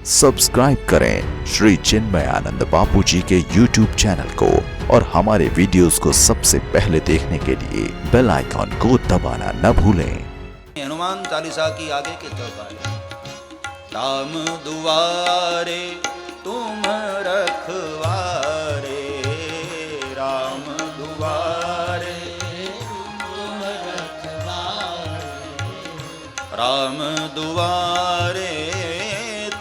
Subscribe करें श्री चिन्मयानंद बापू जी के YouTube channel को और हमारे वीडियोस को सबसे पहले देखने के लिए बेल आइकॉन को दबाना न भूलें। हनुमान चालीसा की आगे के चौपाई। राम दुआरे तुम रखवारे, राम दुआरे तुम रखवारे, राम दुआरे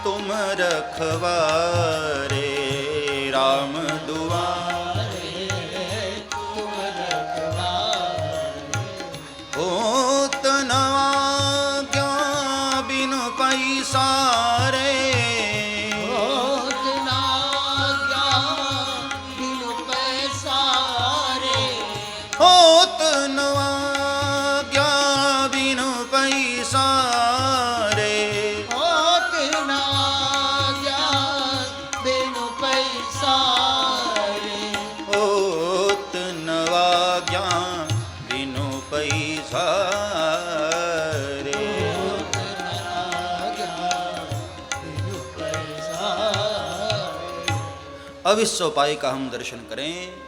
तुम रखवारे, राम दुआरे तुम रखवारे। होत नवा क्या बिनु पैसारे, होत ना क्या बिनु पैसारे, होत नवा क्या बिनु पैसारे, होत ना क्या बिनु पैसारे, होत नवा क्या बिनु पैसारे। होत ना क्या बिनु पैसारे। अब इस चौपाई का हम दर्शन करें।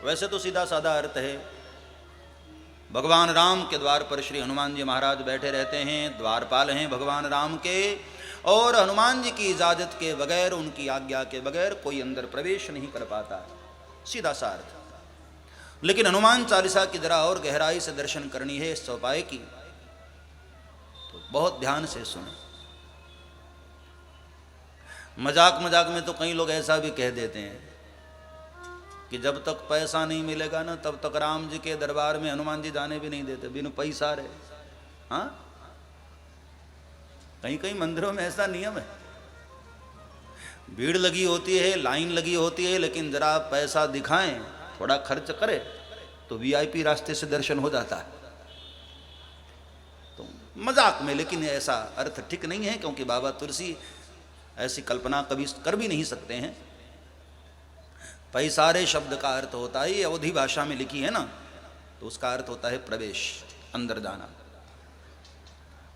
वैसे तो सीधा साधा अर्थ है, भगवान राम के द्वार पर श्री हनुमान जी महाराज बैठे रहते हैं, द्वारपाल हैं भगवान राम के, और हनुमान जी की इजाजत के बगैर, उनकी आज्ञा के बगैर कोई अंदर प्रवेश नहीं कर पाता, सीधा सा अर्थ। लेकिन हनुमान चालीसा की जरा और गहराई से दर्शन करनी है इस चौपाई की, तो बहुत ध्यान से सुने। मजाक मजाक में तो कई लोग ऐसा भी कह देते हैं कि जब तक पैसा नहीं मिलेगा ना तब तक राम जी के दरबार में हनुमान जी जाने भी नहीं देते, बिनु पैसा रहे। हाँ, कहीं कहीं मंदिरों में ऐसा नियम है, भीड़ लगी होती है, लाइन लगी होती है, लेकिन जरा पैसा दिखाएं, थोड़ा खर्च करे तो वीआईपी रास्ते से दर्शन हो जाता है। तो मजाक में, लेकिन ऐसा अर्थ ठीक नहीं है, क्योंकि बाबा तुलसी ऐसी कल्पना कभी कर भी नहीं सकते हैं। पैसारे शब्द का अर्थ होता है, ये अवधी भाषा में लिखी है ना, तो उसका अर्थ होता है प्रवेश, अंदर जाना।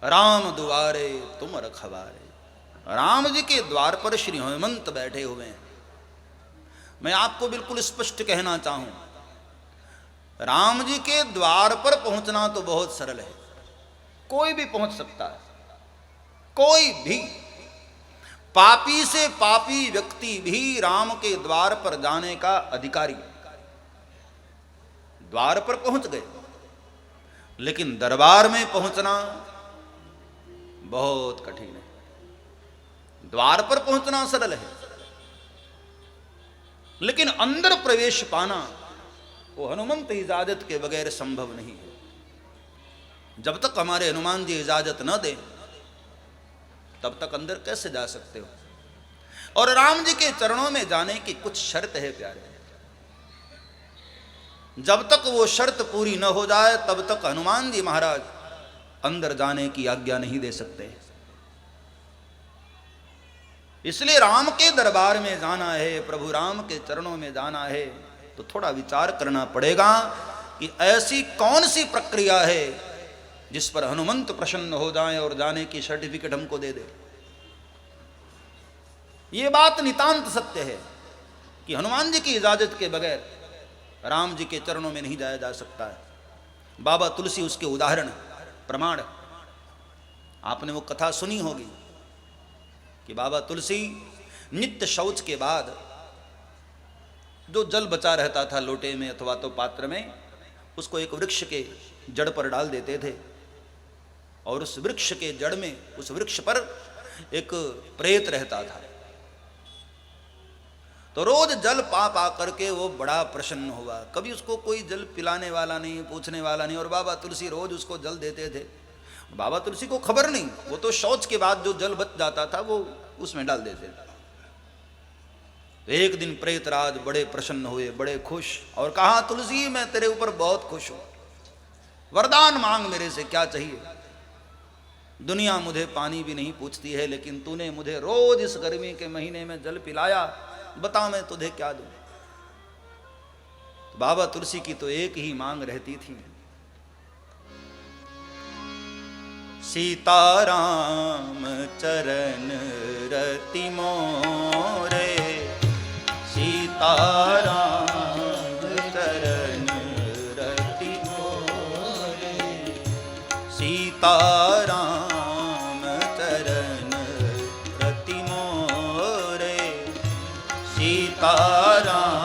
राम दुआरे तुम रखवारे, राम जी के द्वार पर श्री हेमंत बैठे हुए हैं। मैं आपको बिल्कुल स्पष्ट कहना चाहूं, राम जी के द्वार पर पहुंचना तो बहुत सरल है, कोई भी पहुंच सकता है, कोई भी। पापी से पापी व्यक्ति भी राम के द्वार पर जाने का अधिकारी, द्वार पर पहुंच गए। लेकिन दरबार में पहुंचना बहुत कठिन है, द्वार पर पहुंचना सरल है, लेकिन अंदर प्रवेश पाना वो हनुमंत इजाजत के बगैर संभव नहीं है। जब तक हमारे हनुमान जी इजाजत न दें तब तक अंदर कैसे जा सकते हो। और राम जी के चरणों में जाने की कुछ शर्त है प्यारे, जब तक वो शर्त पूरी न हो जाए तब तक हनुमान जी महाराज अंदर जाने की आज्ञा नहीं दे सकते। इसलिए राम के दरबार में जाना है, प्रभु राम के चरणों में जाना है, तो थोड़ा विचार करना पड़ेगा कि ऐसी कौन सी प्रक्रिया है जिस पर हनुमंत प्रसन्न हो जाएं और जाने की सर्टिफिकेट हमको दे दे। ये बात नितांत सत्य है कि हनुमान जी की इजाजत के बगैर राम जी के चरणों में नहीं जाया जा सकता है। बाबा तुलसी उसके उदाहरण, प्रमाण। आपने वो कथा सुनी होगी कि बाबा तुलसी नित्य शौच के बाद जो जल बचा रहता था लोटे में अथवा तो पात्र में, उसको एक वृक्ष के जड़ पर डाल देते थे, और उस वृक्ष के जड़ में, उस वृक्ष पर एक प्रेत रहता था। तो रोज जल पा पा करके वो बड़ा प्रसन्न हुआ। कभी उसको कोई जल पिलाने वाला नहीं, पूछने वाला नहीं, और बाबा तुलसी रोज उसको जल देते थे। बाबा तुलसी को खबर नहीं, वो तो शौच के बाद जो जल बच जाता था वो उसमें डाल देते थे। तो एक दिन प्रेतराज बड़े प्रसन्न हुए, बड़े खुश, और कहा तुलसी मैं तेरे ऊपर बहुत खुश हूं, वरदान मांग, मेरे से क्या चाहिए। दुनिया मुझे पानी भी नहीं पूछती है, लेकिन तूने मुझे रोज इस गर्मी के महीने में जल पिलाया, बता मैं तुझे क्या दूं। बाबा तुलसी की तो एक ही मांग रहती थी, सीताराम चरण रति मोरे सीताराम चरण रति मोरे सीताराम चरण रति मोरे सीताराम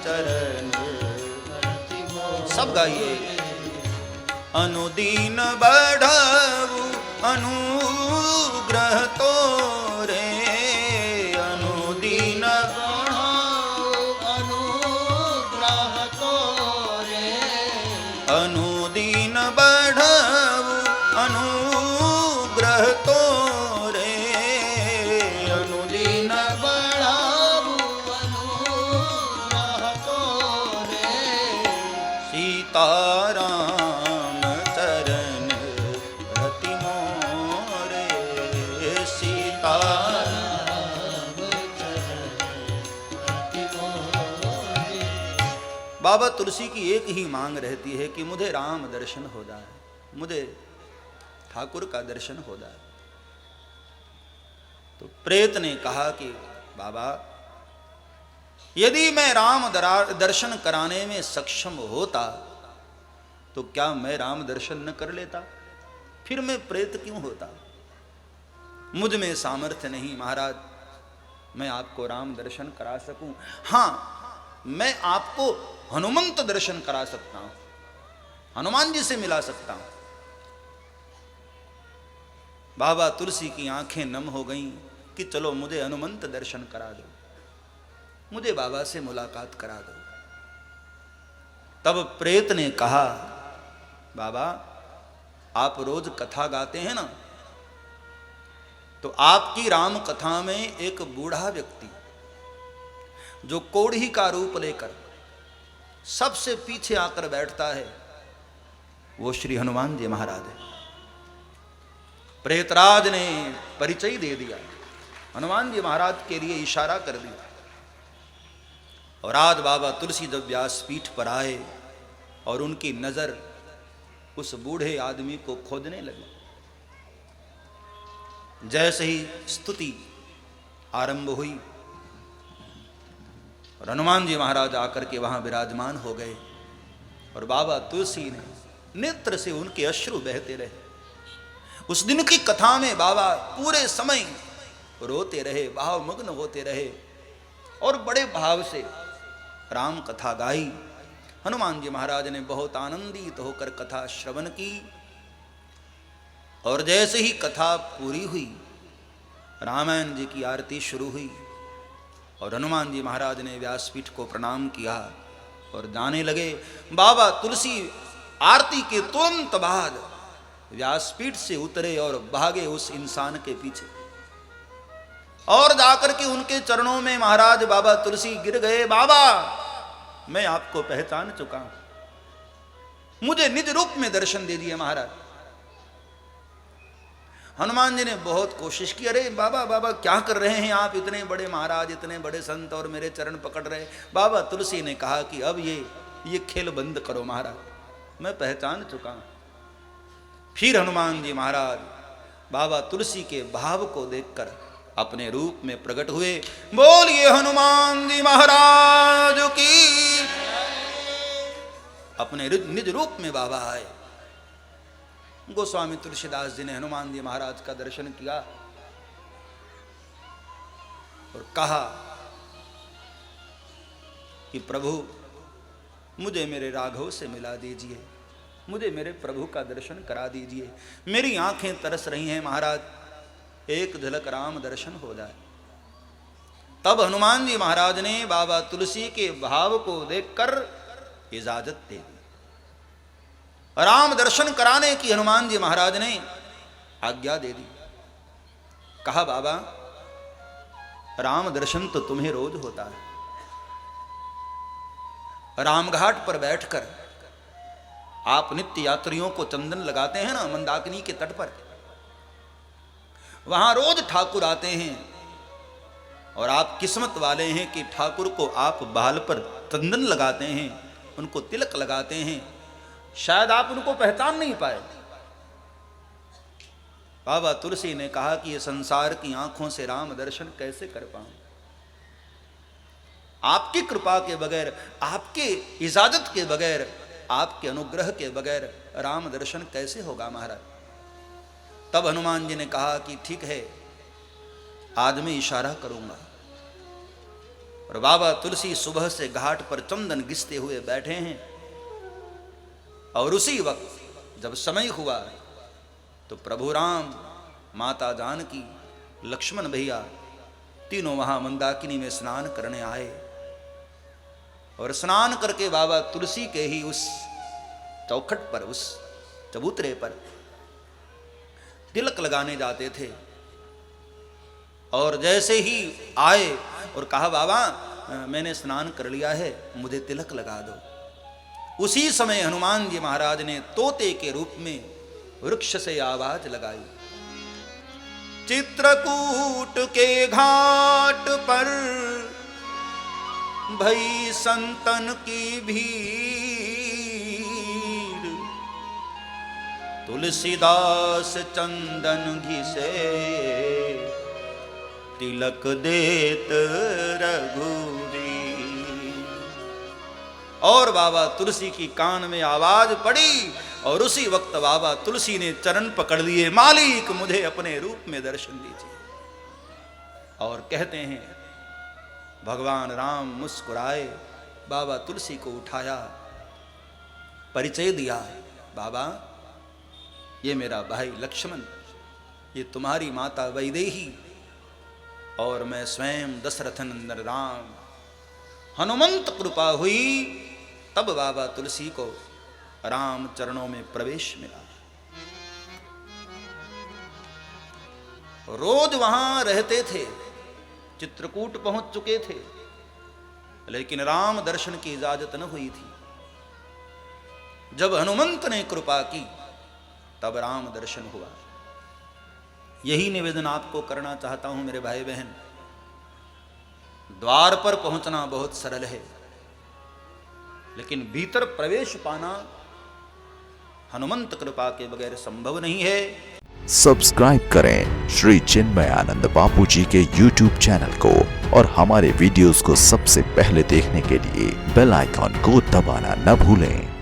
चरण रति मोरे। सब गाइए। अनुदीन बढ़ाऊ अनुग्रह तोरे अनुदीन बढ़ाओ अनुग्रह तोरे अनुदीन बढ़ाऊ अनुग्रह तोरे अनुदीन बढ़ाओ अनुग्रह तोरे सीताराम चरण रति मोरे सीताराम बाबा तुलसी की एक ही मांग रहती है कि मुझे राम दर्शन हो जाए, मुझे ठाकुर का दर्शन हो जाए। तो प्रेत ने कहा कि बाबा यदि मैं राम दर्शन कराने में सक्षम होता तो क्या मैं राम दर्शन न कर लेता? फिर मैं प्रेत क्यों होता? मुझ में सामर्थ्य नहीं महाराज मैं आपको राम दर्शन करा सकूं। हां मैं आपको हनुमंत दर्शन करा सकता हूं, हनुमान जी से मिला सकता हूं। बाबा तुलसी की आंखें नम हो गईं कि चलो मुझे हनुमंत दर्शन करा दो, मुझे बाबा से मुलाकात करा दो। तब प्रेत ने कहा बाबा आप रोज कथा गाते हैं ना, तो आपकी राम कथा में एक बूढ़ा व्यक्ति जो कोढ़ी का रूप लेकर सबसे पीछे आकर बैठता है वो श्री हनुमान जी महाराज है। प्रेतराज ने परिचय दे दिया, हनुमान जी महाराज के लिए इशारा कर दिया। और आज बाबा तुलसी जब व्यासपीठ पर आए और उनकी नजर उस बूढ़े आदमी को खोजने लगी, जैसे ही स्तुति आरंभ हुई और हनुमान जी महाराज आकर के वहां विराजमान हो गए और बाबा तुलसी ने नेत्र से उनके अश्रु बहते रहे। उस दिन की कथा में बाबा पूरे समय रोते रहे, भावमग्न होते रहे और बड़े भाव से राम कथा गाई। हनुमान जी महाराज ने बहुत आनंदित होकर कथा श्रवण की और जैसे ही कथा पूरी हुई रामायण जी की आरती शुरू हुई और हनुमान जी महाराज ने व्यासपीठ को प्रणाम किया और जाने लगे। बाबा तुलसी आरती के तुरंत बाद व्यासपीठ से उतरे और भागे उस इंसान के पीछे और जाकर के उनके चरणों में महाराज बाबा तुलसी गिर गए। बाबा मैं आपको पहचान चुका हूं, मुझे निज रूप में दर्शन दे दिए महाराज। हनुमान जी ने बहुत कोशिश की, अरे बाबा बाबा क्या कर रहे हैं आप, इतने बड़े महाराज इतने बड़े संत और मेरे चरण पकड़ रहे। बाबा तुलसी ने कहा कि अब ये खेल बंद करो महाराज, मैं पहचान चुका हूं। फिर हनुमान जी महाराज बाबा तुलसी के भाव को देखकर अपने रूप में प्रकट हुए। बोलिए हनुमान जी महाराज की। अपने निज रूप में बाबा आए। गोस्वामी तुलसीदास जी ने हनुमान जी महाराज का दर्शन किया और कहा कि प्रभु मुझे मेरे राघव से मिला दीजिए, मुझे मेरे प्रभु का दर्शन करा दीजिए। मेरी आंखें तरस रही हैं महाराज, एक झलक राम दर्शन हो जाए। तब हनुमान जी महाराज ने बाबा तुलसी के भाव को देखकर इजाजत दे दी। राम दर्शन कराने की हनुमान जी महाराज ने आज्ञा दे दी। कहा बाबा राम दर्शन तो तुम्हें रोज होता है, रामघाट पर बैठकर आप नित्य यात्रियों को चंदन लगाते हैं ना मंदाकिनी के तट पर, वहां रोज ठाकुर आते हैं और आप किस्मत वाले हैं कि ठाकुर को आप बाल पर चंदन लगाते हैं, उनको तिलक लगाते हैं। शायद आप उनको पहचान नहीं पाए, बाबा तुलसी ने कहा कि ये संसार की आंखों से राम दर्शन कैसे कर पाऊं, आपकी कृपा के बगैर, आपके इजाजत के बगैर, आपके अनुग्रह के बगैर राम दर्शन कैसे होगा महाराज। तब हनुमान जी ने कहा कि ठीक है, आज मैं इशारा करूंगा। और बाबा तुलसी सुबह से घाट पर चंदन घिसते हुए बैठे हैं, और उसी वक्त जब समय हुआ तो प्रभु राम, माता जानकी, लक्ष्मण भैया तीनों वहां मंदाकिनी में स्नान करने आए। और स्नान करके बाबा तुलसी के ही उस चौखट पर, उस चबूतरे पर तिलक लगाने जाते थे। और जैसे ही आए और कहा बाबा मैंने स्नान कर लिया है, मुझे तिलक लगा दो। उसी समय हनुमान जी महाराज ने तोते के रूप में वृक्ष से आवाज लगाई, चित्रकूट के घाट पर भई संतन की भीड़, तुलसीदास चंदन घिसे तिलक देत रघुवीर। और बाबा तुलसी की कान में आवाज पड़ी, और उसी वक्त बाबा तुलसी ने चरण पकड़ लिए, मालिक मुझे अपने रूप में दर्शन दीजिए। और कहते हैं भगवान राम मुस्कुराए, बाबा तुलसी को उठाया, परिचय दिया, बाबा ये मेरा भाई लक्ष्मण, ये तुम्हारी माता वैदेही, और मैं स्वयं दशरथ नंदन राम। हनुमंत कृपा हुई, तब बाबा तुलसी को राम चरणों में प्रवेश मिला। रोज वहां रहते थे, चित्रकूट पहुंच चुके थे, लेकिन राम दर्शन की इजाजत न हुई थी। जब हनुमंत ने कृपा की तब राम दर्शन हुआ। यही निवेदन आपको करना चाहता हूं मेरे भाई बहन। द्वार पर पहुंचना बहुत सरल है, लेकिन भीतर प्रवेश पाना हनुमंत कृपा के बगैर संभव नहीं है। सब्सक्राइब करें श्री चिन्मयानंद बापू जी के YouTube चैनल को, और हमारे वीडियोस को सबसे पहले देखने के लिए बेल आइकॉन को दबाना न भूलें।